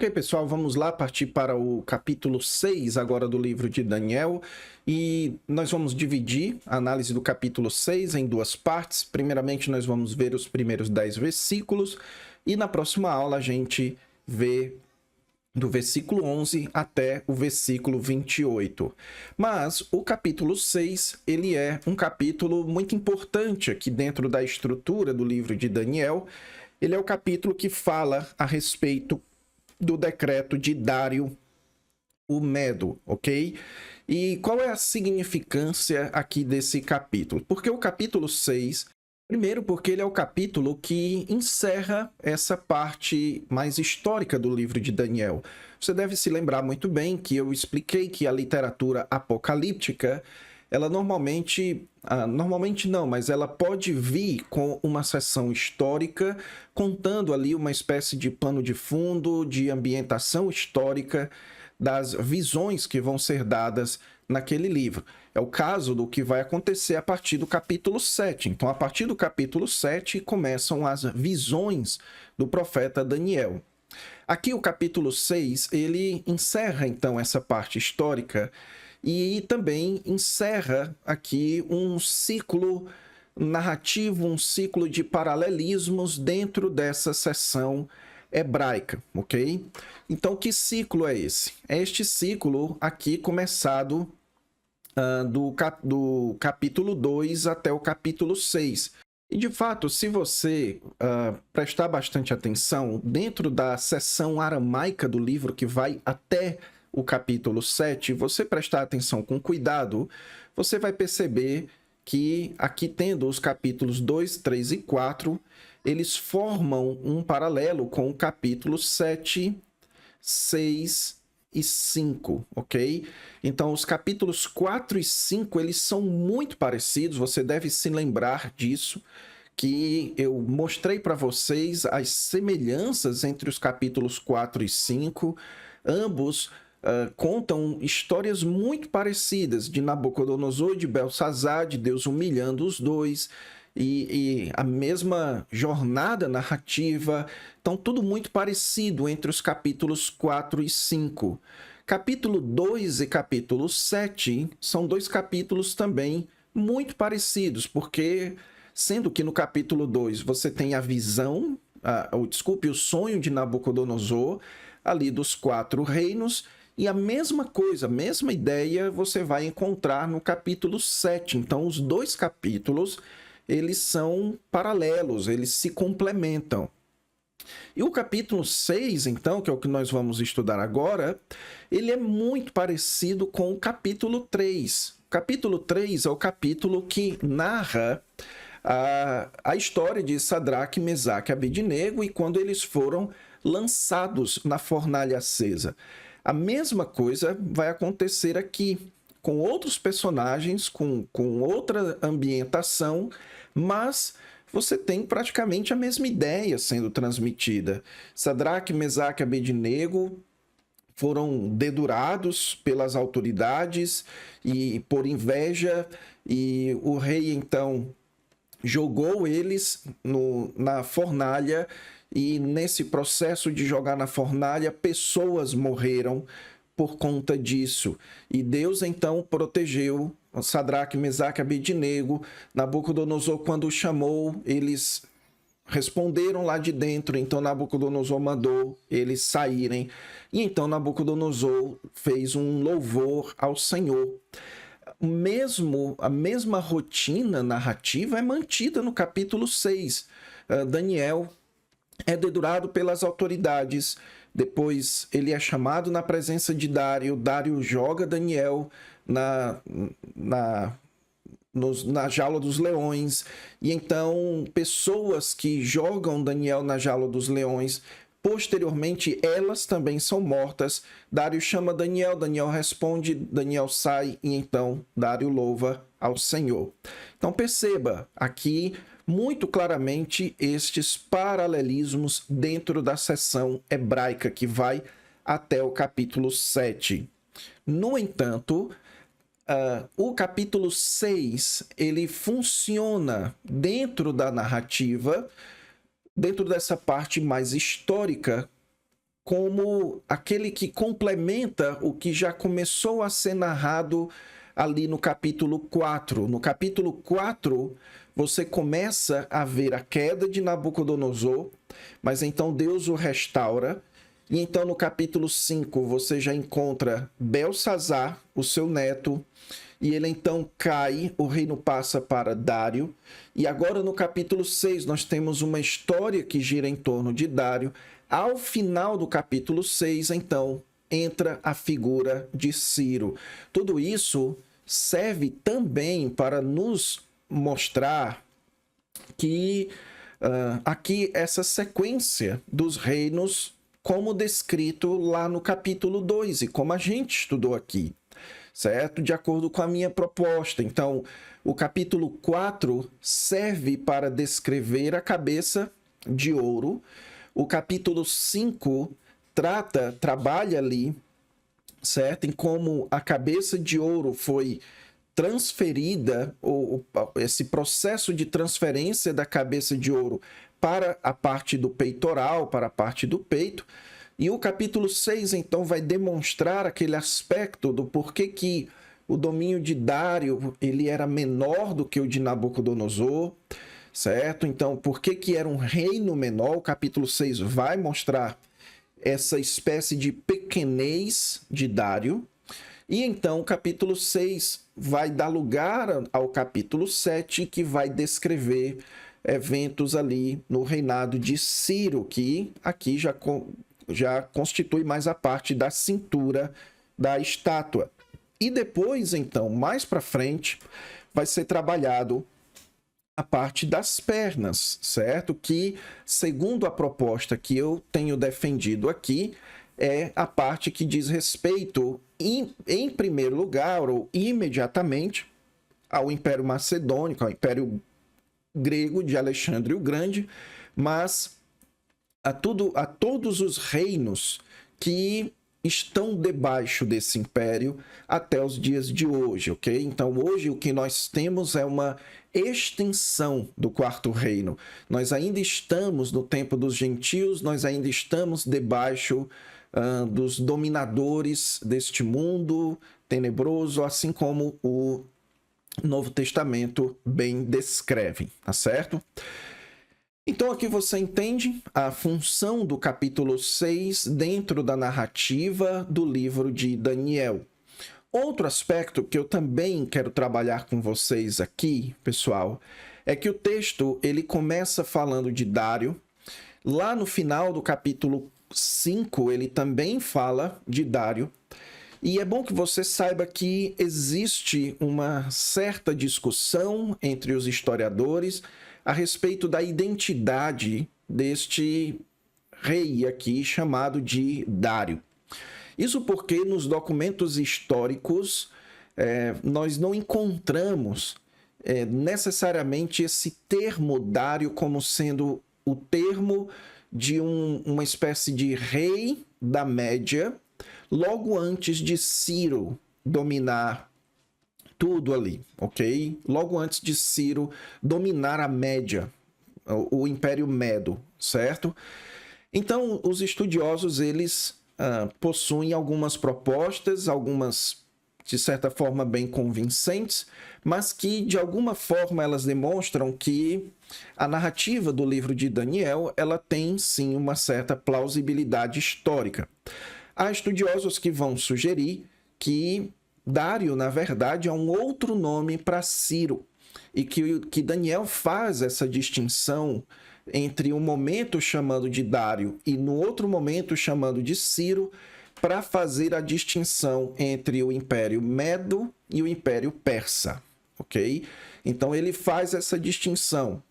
Ok, pessoal, vamos lá partir para o capítulo 6 agora do livro de Daniel, e nós vamos dividir a análise do capítulo 6 em duas partes. Primeiramente, nós vamos ver os primeiros 10 versículos, e na próxima aula a gente vê do versículo 11 até o versículo 28. Mas o capítulo 6, ele é um capítulo muito importante aqui dentro da estrutura do livro de Daniel. Ele é o capítulo que fala a respeito do decreto de Dário o Medo, ok? E qual é a significância aqui desse capítulo? Porque o capítulo 6, primeiro porque ele é o capítulo que encerra essa parte mais histórica do livro de Daniel. Você deve se lembrar muito bem que eu expliquei que a literatura apocalíptica, ela normalmente não, mas ela pode vir com uma seção histórica, contando ali uma espécie de pano de fundo, de ambientação histórica das visões que vão ser dadas naquele livro. É o caso do que vai acontecer a partir do capítulo 7. Então, a partir do capítulo 7, começam as visões do profeta Daniel. Aqui o capítulo 6, ele encerra então essa parte histórica e também encerra aqui um ciclo narrativo, um ciclo de paralelismos dentro dessa seção hebraica, ok? Então, que ciclo é esse? É este ciclo aqui começado do capítulo 2 até o capítulo 6. E, de fato, se você prestar bastante atenção, dentro da seção aramaica do livro, que vai até o capítulo 7, você prestar atenção com cuidado, você vai perceber que aqui tendo os capítulos 2, 3 e 4, eles formam um paralelo com o capítulo 7, 6 e 5, ok? Então, os capítulos 4 e 5, eles são muito parecidos, você deve se lembrar disso, que eu mostrei para vocês as semelhanças entre os capítulos 4 e 5, ambos contam histórias muito parecidas de Nabucodonosor e de Belsazar, de Deus humilhando os dois, e a mesma jornada narrativa. Então, tudo muito parecido entre os capítulos 4 e 5. Capítulo 2 e capítulo 7 são dois capítulos também muito parecidos, porque, sendo que no capítulo 2 você tem a visão, o sonho de Nabucodonosor, ali dos 4 reinos, e a mesma coisa, a mesma ideia você vai encontrar no capítulo 7. Então, os dois capítulos, eles são paralelos, eles se complementam. E o capítulo 6, então, que é o que nós vamos estudar agora, ele é muito parecido com o capítulo 3. O capítulo 3 é o capítulo que narra a história de Sadraque, Mesaque e Abednego e quando eles foram lançados na fornalha acesa. A mesma coisa vai acontecer aqui, com outros personagens, com outra ambientação, mas você tem praticamente a mesma ideia sendo transmitida. Sadraque, Mesaque e Abednego foram dedurados pelas autoridades e por inveja, e o rei então jogou eles na fornalha, e nesse processo de jogar na fornalha, pessoas morreram por conta disso. E Deus então protegeu Sadraque, Mesaque e Abednego. Nabucodonosor, quando o chamou, eles responderam lá de dentro. Então Nabucodonosor mandou eles saírem. E então Nabucodonosor fez um louvor ao Senhor. A mesma rotina narrativa é mantida no capítulo 6. Daniel é dedurado pelas autoridades, depois ele é chamado na presença de Dário, Dário joga Daniel na jaula dos leões, e então pessoas que jogam Daniel na jaula dos leões, posteriormente elas também são mortas. Dário chama Daniel, Daniel responde, Daniel sai, e então Dário louva ao Senhor. Então perceba aqui muito claramente estes paralelismos dentro da seção hebraica que vai até o capítulo 7. No entanto, o capítulo 6, ele funciona dentro da narrativa, dentro dessa parte mais histórica, como aquele que complementa o que já começou a ser narrado ali no capítulo 4. No capítulo 4, você começa a ver a queda de Nabucodonosor, mas então Deus o restaura. E então no capítulo 5 você já encontra Belsazar, o seu neto, e ele então cai, o reino passa para Dário. E agora no capítulo 6 nós temos uma história que gira em torno de Dário. Ao final do capítulo 6, então, entra a figura de Ciro. Tudo isso serve também para nos mostrar que aqui essa sequência dos reinos, como descrito lá no capítulo 2 e como a gente estudou aqui, certo? De acordo com a minha proposta. Então, o capítulo 4 serve para descrever a cabeça de ouro. O capítulo 5 trabalha ali, certo? Em como a cabeça de ouro foi transferida, ou esse processo de transferência da cabeça de ouro para a parte do peitoral, para a parte do peito. E o capítulo 6, então, vai demonstrar aquele aspecto do porquê que o domínio de Dário ele era menor do que o de Nabucodonosor, certo? Então, por que era um reino menor? O capítulo 6 vai mostrar essa espécie de pequenez de Dário. E então, o capítulo 6 vai dar lugar ao capítulo 7, que vai descrever eventos ali no reinado de Ciro, que aqui já constitui mais a parte da cintura da estátua. E depois, então, mais para frente, vai ser trabalhado a parte das pernas, certo? Que, segundo a proposta que eu tenho defendido aqui, é a parte que diz respeito, em primeiro lugar, ou imediatamente, ao Império Macedônico, ao Império Grego de Alexandre o Grande, mas a todos os reinos que estão debaixo desse império até os dias de hoje, ok? Então, hoje o que nós temos é uma extensão do quarto reino. Nós ainda estamos no tempo dos gentios, nós ainda estamos debaixo dos dominadores deste mundo tenebroso, assim como o Novo Testamento bem descreve, tá certo? Então aqui você entende a função do capítulo 6 dentro da narrativa do livro de Daniel. Outro aspecto que eu também quero trabalhar com vocês aqui, pessoal, é que o texto ele começa falando de Dário. Lá no final do capítulo 5, ele também fala de Dário. E é bom que você saiba que existe uma certa discussão entre os historiadores a respeito da identidade deste rei aqui chamado de Dário. Isso porque nos documentos históricos nós não encontramos necessariamente esse termo Dário como sendo o termo de uma espécie de rei da Média, logo antes de Ciro dominar tudo ali, ok? Logo antes de Ciro dominar a Média, o Império Medo, certo? Então, os estudiosos, eles possuem algumas propostas, algumas, de certa forma, bem convincentes, mas que, de alguma forma, elas demonstram que a narrativa do livro de Daniel, ela tem, sim, uma certa plausibilidade histórica. Há estudiosos que vão sugerir que Dário, na verdade, é um outro nome para Ciro, e que Daniel faz essa distinção entre um momento chamando de Dário e no outro momento chamando de Ciro, para fazer a distinção entre o Império Medo e o Império Persa, ok? Então ele faz essa distinção.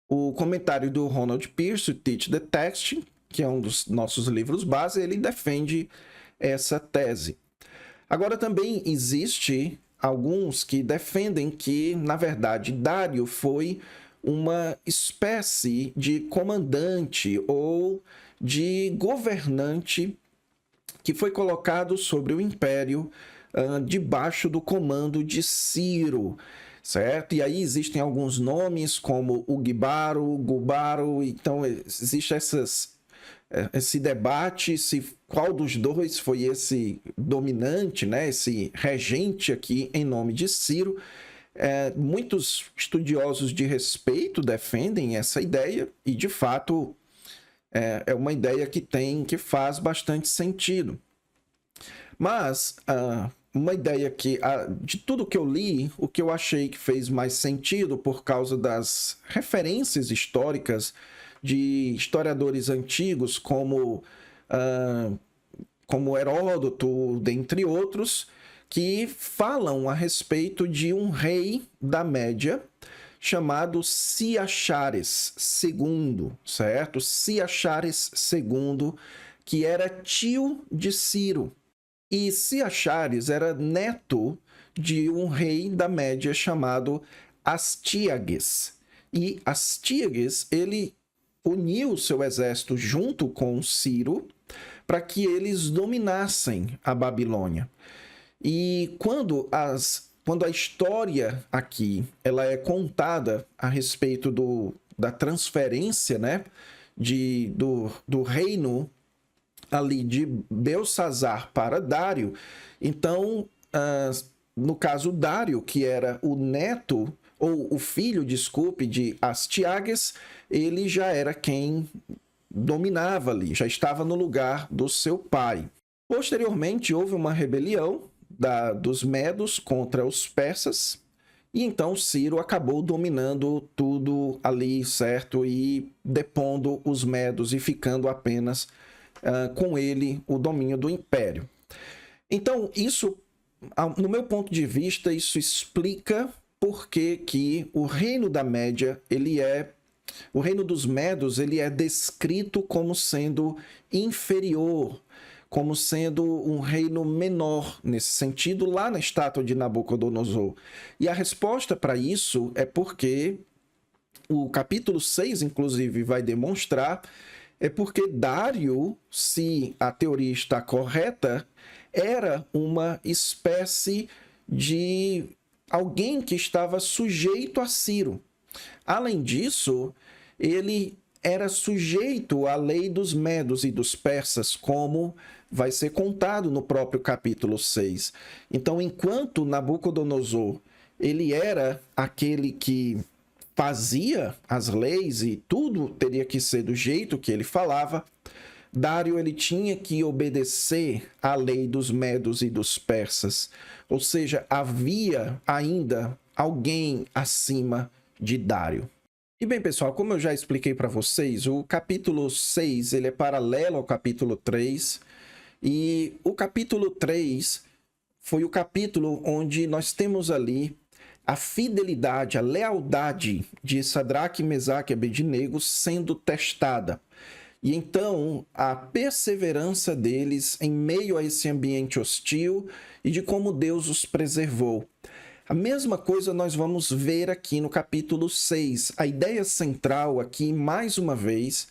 O comentário do Ronald Pearce, Teach the Text, que é um dos nossos livros base, ele defende essa tese. Agora, também existe alguns que defendem que, na verdade, Dário foi uma espécie de comandante ou de governante que foi colocado sobre o império debaixo do comando de Ciro, certo? E aí existem alguns nomes como Ugibaro, Gubaro, então existem esse debate se qual dos dois foi esse dominante, né, esse regente aqui em nome de Ciro. Muitos estudiosos de respeito defendem essa ideia e, de fato, é uma ideia que faz bastante sentido. Mas uma ideia que, de tudo que eu li, o que eu achei que fez mais sentido por causa das referências históricas de historiadores antigos como Heródoto, dentre outros, que falam a respeito de um rei da Média chamado Ciaxares II, certo? Ciaxares II, que era tio de Ciro. E Ciaxares era neto de um rei da Média chamado Astíages. E Astíages, ele uniu seu exército junto com Ciro para que eles dominassem a Babilônia. E quando a história aqui ela é contada a respeito da transferência, né, do reino ali de Belsazar para Dário, então, no caso, Dário, que era o neto, ou o filho, desculpe, de Astíages, ele já era quem dominava ali, já estava no lugar do seu pai. Posteriormente, houve uma rebelião dos medos contra os persas, e então Ciro acabou dominando tudo ali, certo? E depondo os medos e ficando apenas com ele o domínio do império. Então, isso, no meu ponto de vista, isso explica por que o reino da Média, o reino dos medos, ele é descrito como sendo inferior, como sendo um reino menor nesse sentido, lá na estátua de Nabucodonosor. E a resposta para isso é porque o capítulo 6, inclusive, vai demonstrar, é porque Dário, se a teoria está correta, era uma espécie de alguém que estava sujeito a Ciro. Além disso, ele era sujeito à lei dos medos e dos persas, como vai ser contado no próprio capítulo 6. Então, enquanto Nabucodonosor ele era aquele que fazia as leis e tudo teria que ser do jeito que ele falava, Dário ele tinha que obedecer à lei dos medos e dos persas. Ou seja, havia ainda alguém acima de Dário. E bem, pessoal, como eu já expliquei para vocês, o capítulo 6 ele é paralelo ao capítulo 3. E o capítulo 3 foi o capítulo onde nós temos ali a fidelidade, a lealdade de Sadraque, Mesaque e Abednego sendo testada. E então, a perseverança deles em meio a esse ambiente hostil e de como Deus os preservou. A mesma coisa nós vamos ver aqui no capítulo 6. A ideia central aqui, mais uma vez,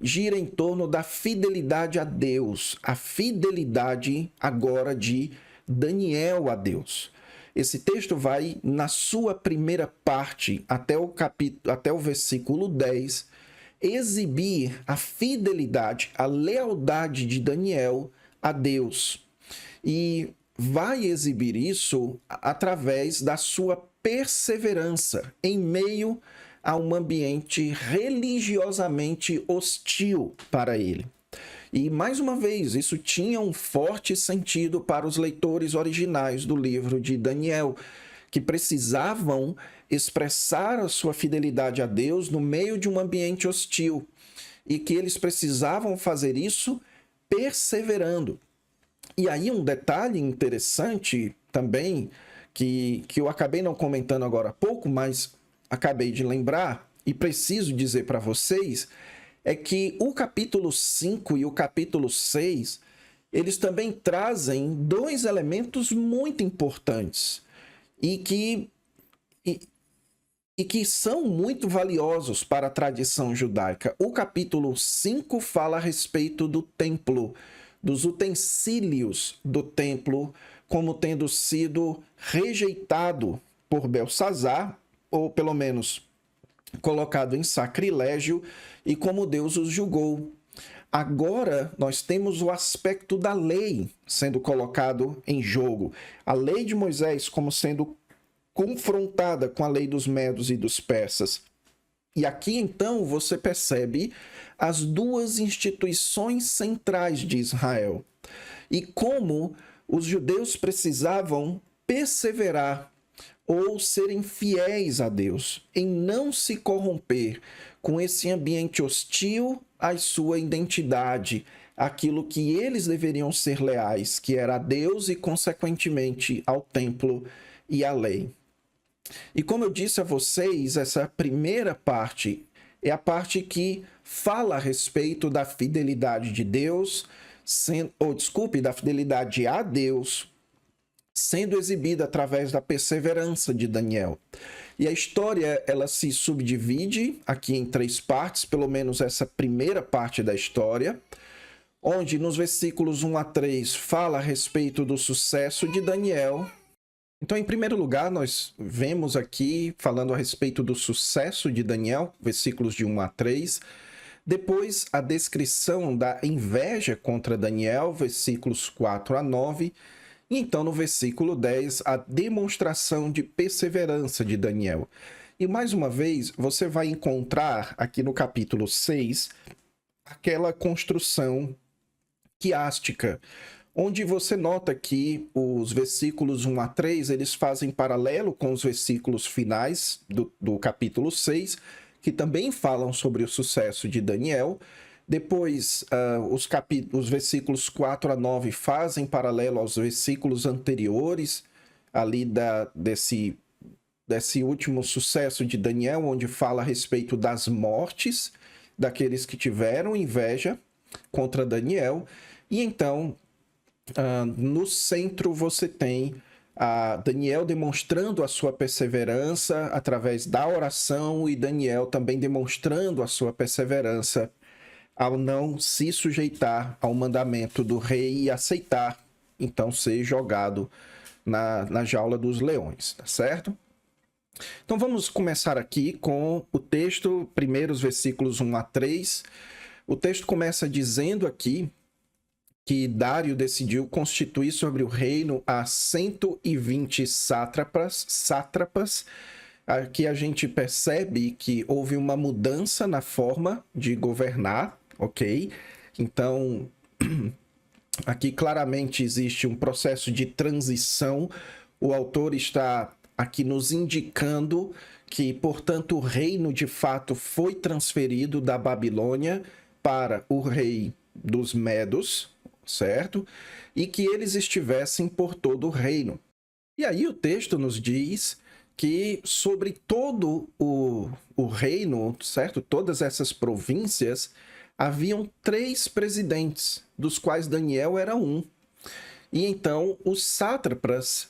gira em torno da fidelidade a Deus, a fidelidade agora de Daniel a Deus. Esse texto vai, na sua primeira parte, até o versículo 10, exibir a fidelidade, a lealdade de Daniel a Deus. E vai exibir isso através da sua perseverança em meio a um ambiente religiosamente hostil para ele. E, mais uma vez, isso tinha um forte sentido para os leitores originais do livro de Daniel, que precisavam expressar a sua fidelidade a Deus no meio de um ambiente hostil, e que eles precisavam fazer isso perseverando. E aí um detalhe interessante também, que eu acabei não comentando agora há pouco, mas acabei de lembrar e preciso dizer para vocês, é que o capítulo 5 e o capítulo 6, eles também trazem dois elementos muito importantes e que são muito valiosos para a tradição judaica. O capítulo 5 fala a respeito do templo, dos utensílios do templo, como tendo sido rejeitado por Belsazar, ou pelo menos colocado em sacrilégio, e como Deus os julgou. Agora nós temos o aspecto da lei sendo colocado em jogo. A lei de Moisés como sendo confrontada com a lei dos medos e dos persas. E aqui então você percebe as duas instituições centrais de Israel e como os judeus precisavam perseverar ou serem fiéis a Deus, em não se corromper com esse ambiente hostil à sua identidade, aquilo que eles deveriam ser leais, que era a Deus e, consequentemente, ao templo e à lei. E como eu disse a vocês, essa primeira parte é a parte que fala a respeito da fidelidade de Deus, da fidelidade a Deus, sendo exibida através da perseverança de Daniel. E a história, ela se subdivide aqui em 3 partes, pelo menos essa primeira parte da história, onde nos versículos 1 a 3 fala a respeito do sucesso de Daniel. Então, em primeiro lugar, nós vemos aqui falando a respeito do sucesso de Daniel, versículos de 1 a 3. Depois, a descrição da inveja contra Daniel, versículos 4 a 9. E então, no versículo 10, a demonstração de perseverança de Daniel. E, mais uma vez, você vai encontrar aqui no capítulo 6 aquela construção quiástica, onde você nota que os versículos 1 a 3, eles fazem paralelo com os versículos finais do capítulo 6, que também falam sobre o sucesso de Daniel. Depois, os versículos 4 a 9 fazem paralelo aos versículos anteriores, ali desse último sucesso de Daniel, onde fala a respeito das mortes daqueles que tiveram inveja contra Daniel. E então, no centro você tem Daniel demonstrando a sua perseverança através da oração e Daniel também demonstrando a sua perseverança ao não se sujeitar ao mandamento do rei e aceitar, então, ser jogado na jaula dos leões, tá certo? Então vamos começar aqui com o texto, primeiros versículos 1 a 3. O texto começa dizendo aqui que Dário decidiu constituir sobre o reino a 120 sátrapas. Aqui a gente percebe que houve uma mudança na forma de governar, ok? Então, aqui claramente existe um processo de transição. O autor está aqui nos indicando que, portanto, o reino de fato foi transferido da Babilônia para o rei dos Medos, certo? E que eles estivessem por todo o reino. E aí o texto nos diz que sobre todo o reino, certo? Todas essas províncias, haviam 3 presidentes, dos quais Daniel era um. E então os sátrapas,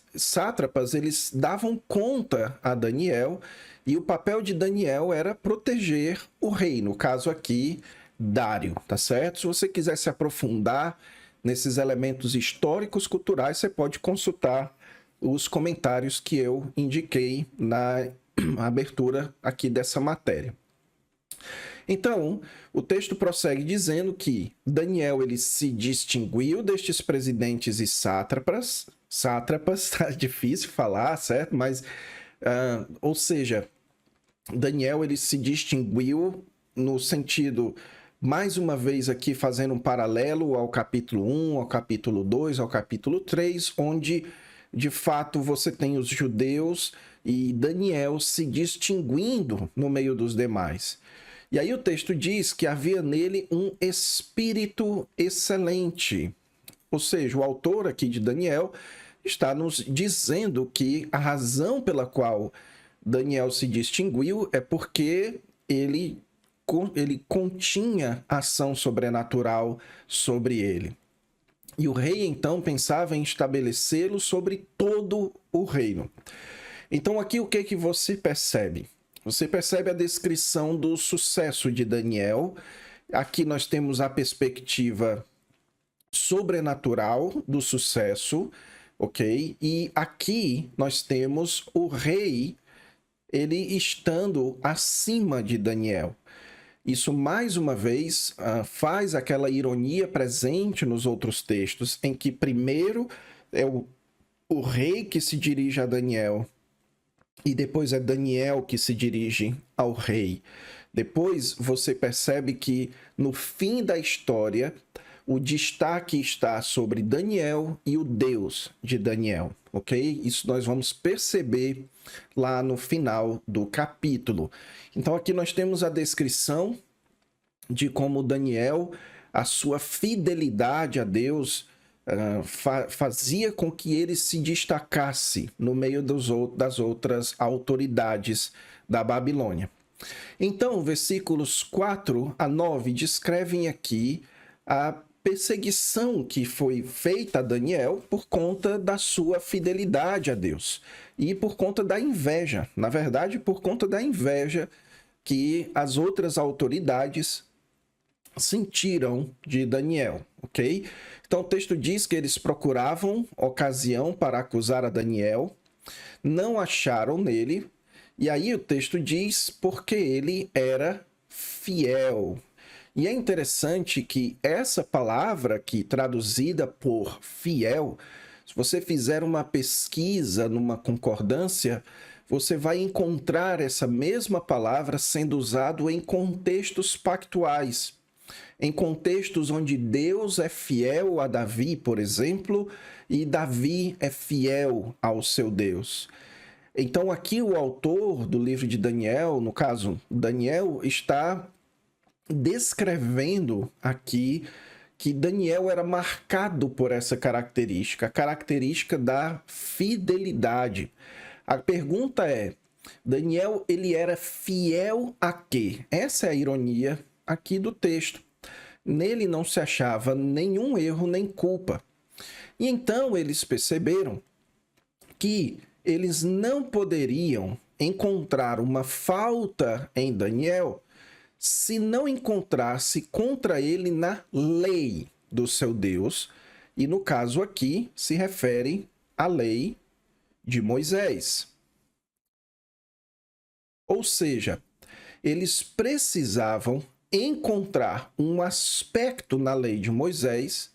eles davam conta a Daniel, e o papel de Daniel era proteger o rei, no caso aqui, Dário, tá certo? Se você quiser se aprofundar nesses elementos históricos, culturais, você pode consultar os comentários que eu indiquei na abertura aqui dessa matéria. Então, o texto prossegue dizendo que Daniel ele se distinguiu destes presidentes e sátrapas, tá difícil falar, certo? Mas, ou seja, Daniel ele se distinguiu no sentido, mais uma vez aqui fazendo um paralelo ao capítulo 1, ao capítulo 2, ao capítulo 3, onde de fato você tem os judeus e Daniel se distinguindo no meio dos demais. E aí o texto diz que havia nele um espírito excelente. Ou seja, o autor aqui de Daniel está nos dizendo que a razão pela qual Daniel se distinguiu é porque ele continha ação sobrenatural sobre ele. E o rei, então, pensava em estabelecê-lo sobre todo o reino. Então, aqui o que você percebe? Você percebe a descrição do sucesso de Daniel. Aqui nós temos a perspectiva sobrenatural do sucesso, ok? E aqui nós temos o rei, ele estando acima de Daniel. Isso, mais uma vez, faz aquela ironia presente nos outros textos, em que primeiro é o rei que se dirige a Daniel, e depois é Daniel que se dirige ao rei. Depois você percebe que, no fim da história, o destaque está sobre Daniel e o Deus de Daniel, ok? Isso nós vamos perceber lá no final do capítulo. Então aqui nós temos a descrição de como Daniel, a sua fidelidade a Deus, fazia com que ele se destacasse no meio das outras autoridades da Babilônia. Então, versículos 4 a 9 descrevem aqui a perseguição que foi feita a Daniel por conta da sua fidelidade a Deus e por conta da inveja. Na verdade, por conta da inveja que as outras autoridades sentiram de Daniel, ok? Então o texto diz que eles procuravam ocasião para acusar a Daniel, não acharam nele, e aí o texto diz porque ele era fiel. E é interessante que essa palavra aqui, traduzida por fiel, se você fizer uma pesquisa numa concordância, você vai encontrar essa mesma palavra sendo usada em contextos pactuais. Em contextos onde Deus é fiel a Davi, por exemplo, e Davi é fiel ao seu Deus. Então aqui o autor do livro de Daniel, no caso, Daniel, está descrevendo aqui que Daniel era marcado por essa característica, a característica da fidelidade. A pergunta é, Daniel, ele era fiel a quê? Essa é a ironia aqui do texto. Nele não se achava nenhum erro nem culpa. E então eles perceberam que eles não poderiam encontrar uma falta em Daniel se não encontrasse contra ele na lei do seu Deus. E no caso aqui se refere à lei de Moisés. Ou seja, eles precisavam encontrar um aspecto na lei de Moisés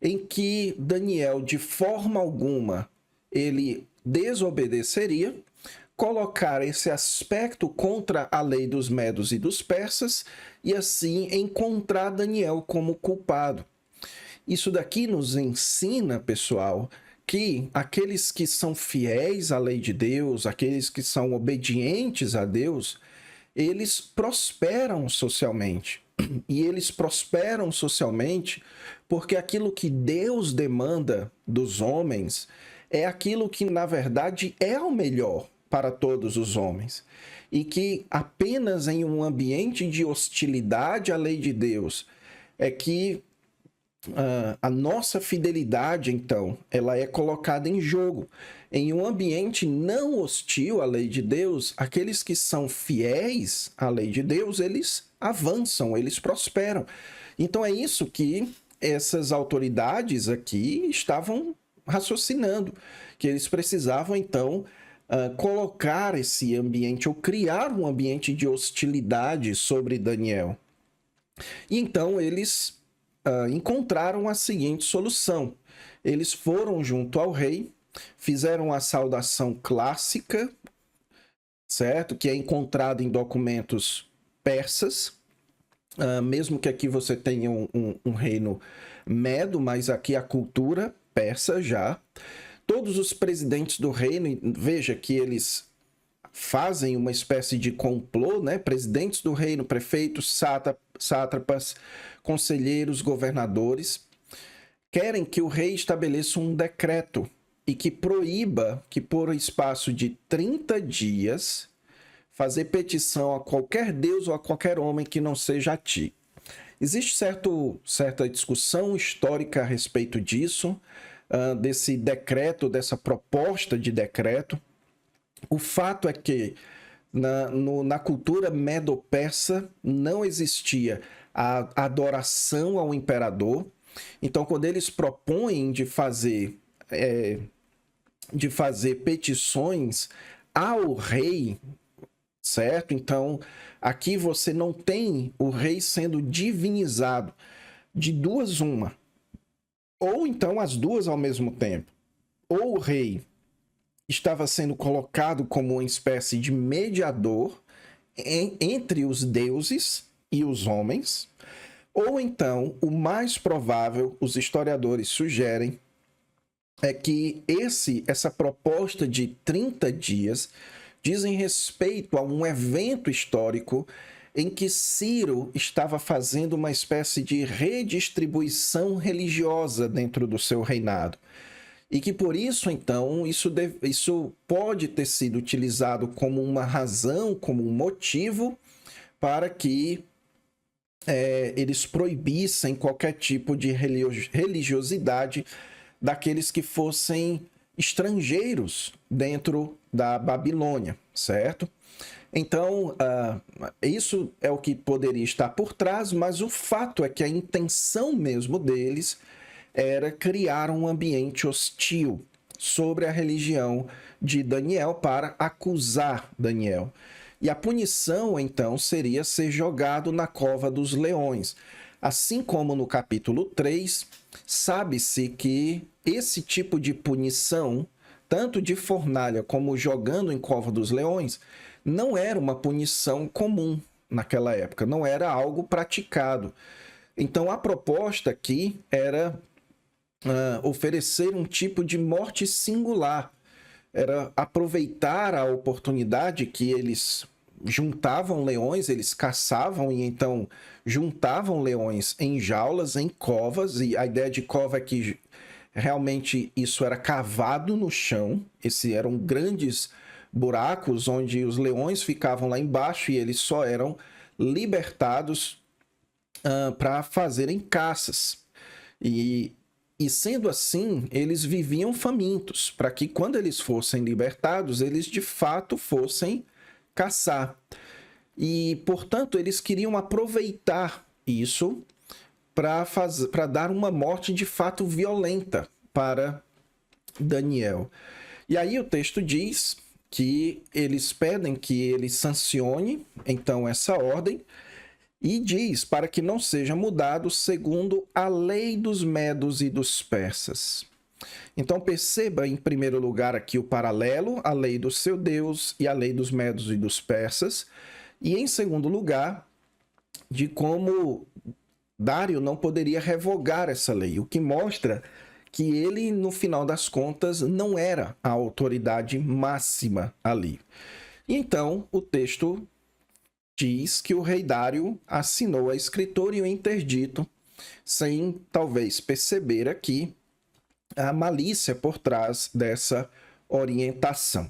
em que Daniel, de forma alguma, ele desobedeceria, colocar esse aspecto contra a lei dos medos e dos persas e assim encontrar Daniel como culpado. Isso daqui nos ensina, pessoal, que aqueles que são fiéis à lei de Deus, aqueles que são obedientes a Deus, eles prosperam socialmente. E eles prosperam socialmente porque aquilo que Deus demanda dos homens é aquilo que, na verdade, é o melhor para todos os homens. E que apenas em um ambiente de hostilidade à lei de Deus é que a nossa fidelidade, então, ela é colocada em jogo. Em um ambiente não hostil à lei de Deus, aqueles que são fiéis à lei de Deus, eles avançam, eles prosperam. Então é isso que essas autoridades aqui estavam raciocinando, que eles precisavam, então, colocar esse ambiente, ou criar um ambiente de hostilidade sobre Daniel. E então eles encontraram a seguinte solução. Eles foram junto ao rei, fizeram a saudação clássica, certo? Que é encontrada em documentos persas, mesmo que aqui você tenha um reino medo, mas aqui a cultura persa já. Todos os presidentes do reino, veja que eles fazem uma espécie de complô, né? Presidentes do reino, prefeitos, sátrapas, conselheiros, governadores, querem que o rei estabeleça um decreto e que proíba que, por espaço de 30 dias, fazer petição a qualquer deus ou a qualquer homem que não seja a ti. Existe certa discussão histórica a respeito disso, desse decreto, dessa proposta de decreto. O fato é que na cultura medo-persa não existia a adoração ao imperador. Então, quando eles propõem de fazer petições ao rei, certo? Então, aqui você não tem o rei sendo divinizado. De duas, uma. Ou então as duas ao mesmo tempo. Ou o rei estava sendo colocado como uma espécie de mediador entre os deuses e os homens, ou então, o mais provável, os historiadores sugerem, é que essa proposta de 30 dias dizem respeito a um evento histórico em que Ciro estava fazendo uma espécie de redistribuição religiosa dentro do seu reinado. E que por isso, então, isso pode ter sido utilizado como uma razão, como um motivo para que eles proibissem qualquer tipo de religiosidade daqueles que fossem estrangeiros dentro da Babilônia, certo? Então, isso é o que poderia estar por trás, mas o fato é que a intenção mesmo deles era criar um ambiente hostil sobre a religião de Daniel para acusar Daniel. E a punição, então, seria ser jogado na cova dos leões. Assim como no capítulo 3, sabe-se que esse tipo de punição, tanto de fornalha como jogando em cova dos leões, não era uma punição comum naquela época, não era algo praticado. Então, a proposta aqui era oferecer um tipo de morte singular, era aproveitar a oportunidade que eles juntavam leões, eles caçavam e então juntavam leões em jaulas, em covas, e a ideia de cova é que realmente isso era cavado no chão, esses eram grandes buracos onde os leões ficavam lá embaixo e eles só eram libertados para fazerem caças. E sendo assim, eles viviam famintos, para que quando eles fossem libertados, eles de fato fossem caçar. E, portanto, eles queriam aproveitar isso para dar uma morte de fato violenta para Daniel. E aí o texto diz que eles pedem que ele sancione, então, essa ordem, e diz para que não seja mudado segundo a lei dos medos e dos persas. Então perceba em primeiro lugar aqui o paralelo, a lei do seu Deus e a lei dos medos e dos persas, e em segundo lugar, de como Dário não poderia revogar essa lei, o que mostra que ele, no final das contas, não era a autoridade máxima ali. E então o texto diz que o rei Dário assinou a escritura e o interdito, sem talvez perceber aqui a malícia por trás dessa orientação.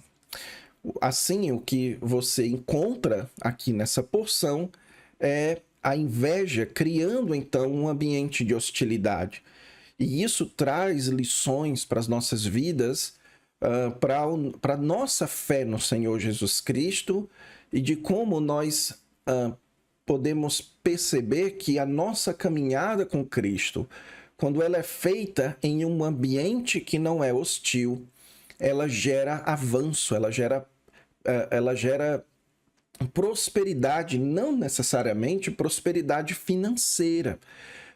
Assim, o que você encontra aqui nessa porção é a inveja criando então um ambiente de hostilidade. E isso traz lições para as nossas vidas, para a nossa fé no Senhor Jesus Cristo, e de como nós podemos perceber que a nossa caminhada com Cristo, quando ela é feita em um ambiente que não é hostil, ela gera avanço, ela gera prosperidade, não necessariamente prosperidade financeira,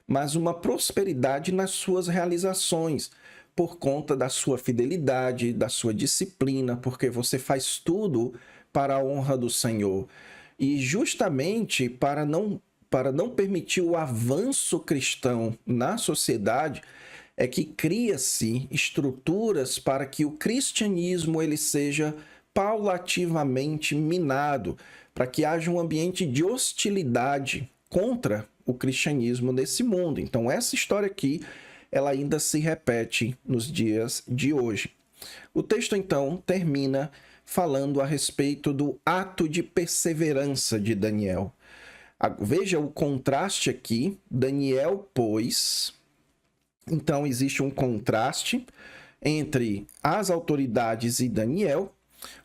mas uma prosperidade nas suas realizações, por conta da sua fidelidade, da sua disciplina, porque você faz tudo para a honra do Senhor. E justamente para não permitir o avanço cristão na sociedade, é que cria-se estruturas para que o cristianismo ele seja paulativamente minado, para que haja um ambiente de hostilidade contra o cristianismo nesse mundo. Então essa história aqui, ela ainda se repete nos dias de hoje. O texto então termina falando a respeito do ato de perseverança de Daniel. Veja o contraste aqui, Daniel, pois... Então, existe um contraste entre as autoridades e Daniel.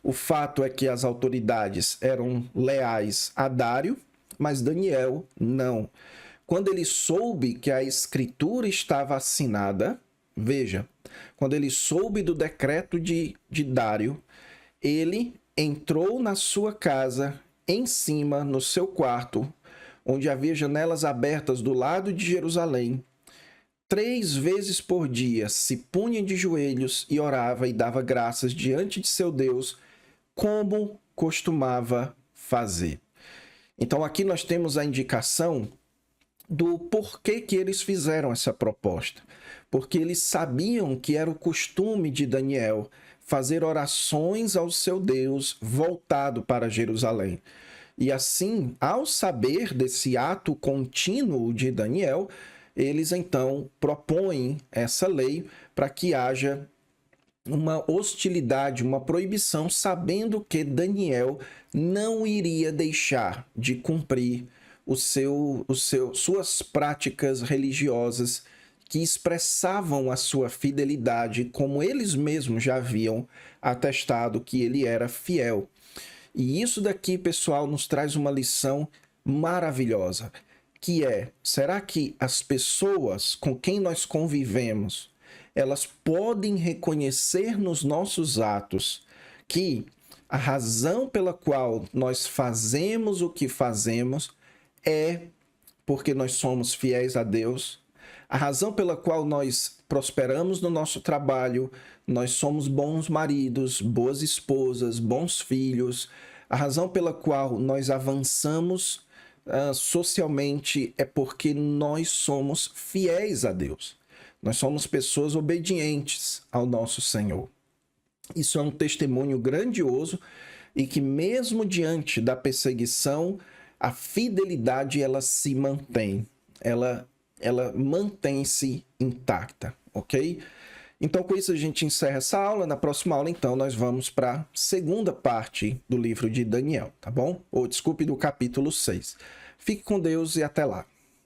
O fato é que as autoridades eram leais a Dário, mas Daniel não. Quando ele soube que a escritura estava assinada, veja, quando ele soube do decreto de Dário, ele entrou na sua casa em cima, no seu quarto, onde havia janelas abertas do lado de Jerusalém, 3 vezes por dia se punha de joelhos e orava e dava graças diante de seu Deus, como costumava fazer. Então aqui nós temos a indicação do porquê que eles fizeram essa proposta. Porque eles sabiam que era o costume de Daniel fazer orações ao seu Deus voltado para Jerusalém. E assim, ao saber desse ato contínuo de Daniel, eles então propõem essa lei para que haja uma hostilidade, uma proibição, sabendo que Daniel não iria deixar de cumprir suas práticas religiosas que expressavam a sua fidelidade, como eles mesmos já haviam atestado que ele era fiel. E isso daqui, pessoal, nos traz uma lição maravilhosa, que é, será que as pessoas com quem nós convivemos, elas podem reconhecer nos nossos atos que a razão pela qual nós fazemos o que fazemos é porque nós somos fiéis a Deus? A razão pela qual nós prosperamos no nosso trabalho, nós somos bons maridos, boas esposas, bons filhos, a razão pela qual nós avançamos socialmente é porque nós somos fiéis a Deus. Nós somos pessoas obedientes ao nosso Senhor. Isso é um testemunho grandioso e que mesmo diante da perseguição, a fidelidade ela se mantém. Ela mantém-se intacta, ok? Então, com isso, a gente encerra essa aula. Na próxima aula, então, nós vamos para a segunda parte do livro de Daniel, tá bom? Ou, desculpe, do capítulo 6. Fique com Deus e até lá.